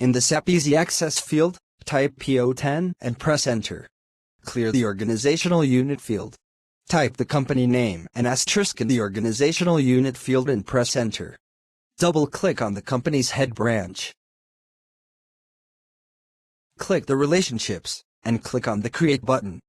In the SAP Easy Access field, type PO10 and press Enter. Clear the organizational unit field. Type the company name and asterisk in the organizational unit field and press Enter. Double-click on the company's head branch. Click the Relationships, and click on the Create button.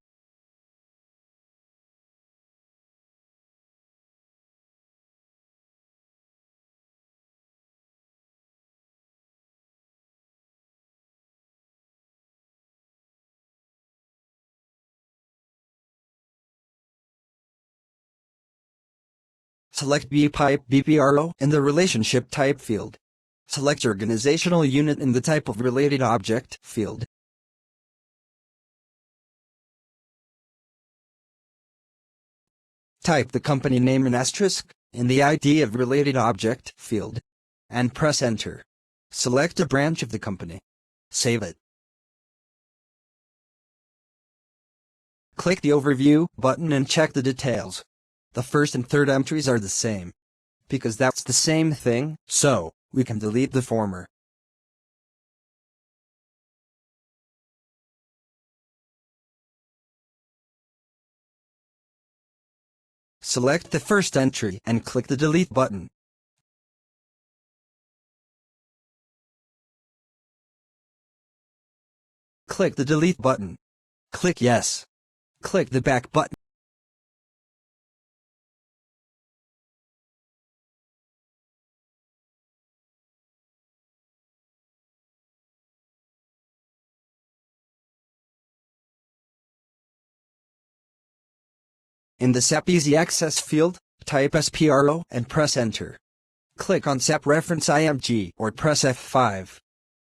Select BBRO in the Relationship Type field. Select Organizational Unit in the Type of Related Object field. Type the company name and asterisk in the ID of Related Object field, and press Enter. Select a branch of the company. Save it. Click the Overview button and check the details. The first and third entries are the same. Because that's the same thing, so we can delete the former. Select the first entry and click the Delete button. Click the Delete button. Click Yes. Click the Back button. In the SAP Easy Access field, type SPRO and press Enter. Click on SAP Reference IMG or press F5.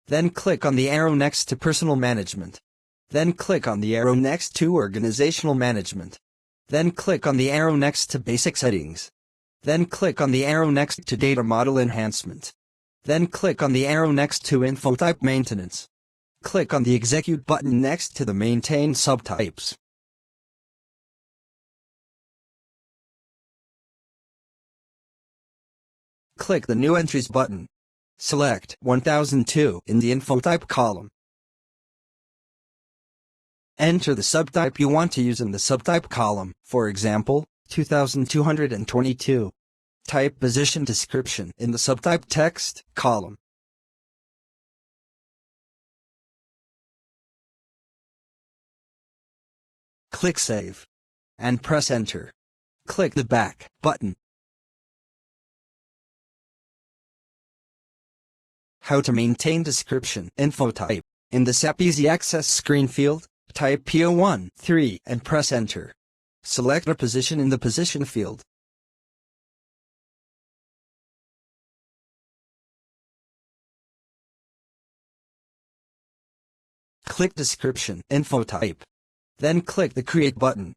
Then click on the arrow next to Personal Management. Then click on the arrow next to Organizational Management. Then click on the arrow next to Basic Settings. Then click on the arrow next to Data Model Enhancement. Then click on the arrow next to Infotype Maintenance. Click on the Execute button next to the Maintain subtypes. Click the New Entries button. Select 1002 in the Infotype column. Enter the subtype you want to use in the subtype column, for example, 2222. Type Position Description in the Subtype Text column. Click Save. And press Enter. Click the Back button. How to maintain description Infotype. In the SAP Easy Access screen field, type PO13 and press Enter. Select a position in the Position field. Click Description Infotype. Then click the Create button.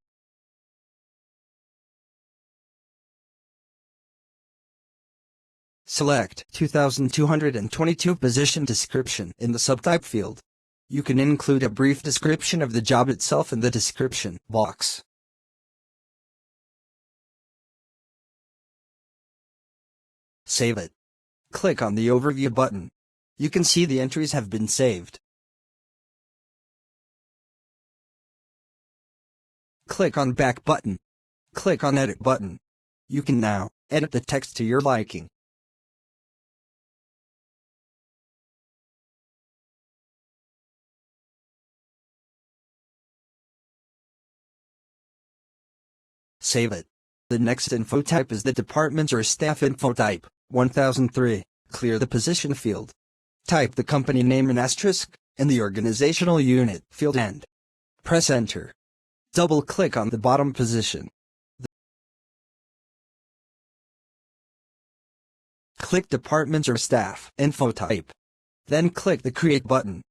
Select 2222 Position Description in the Subtype field. You can include a brief description of the job itself in the description box. Save it. Click on the Overview button. You can see the entries have been saved. Click on Back button. Click on Edit button. You can now edit the text to your liking. Save it. The next Infotype is the Department or Staff Infotype, 1003. Clear the Position field. Type the company name and asterisk in the Organizational Unit field and press Enter. Double-click on the bottom position. Click Department or Staff Infotype. Then click the Create button.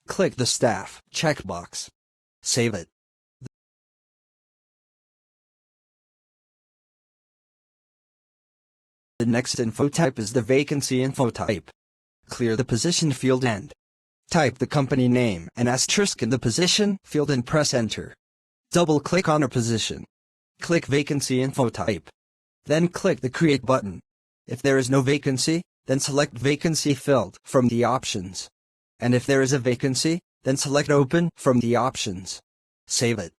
Click the Staff checkbox. Save it. The next Infotype is the Vacancy Infotype. Clear the Position field and type the company name and asterisk in the Position field and press Enter. Double-click on a position. Click Vacancy Infotype. Then click the Create button. If there is no vacancy, then select Vacancy Filled from the options. And if there is a vacancy, then select Open from the options. Save it.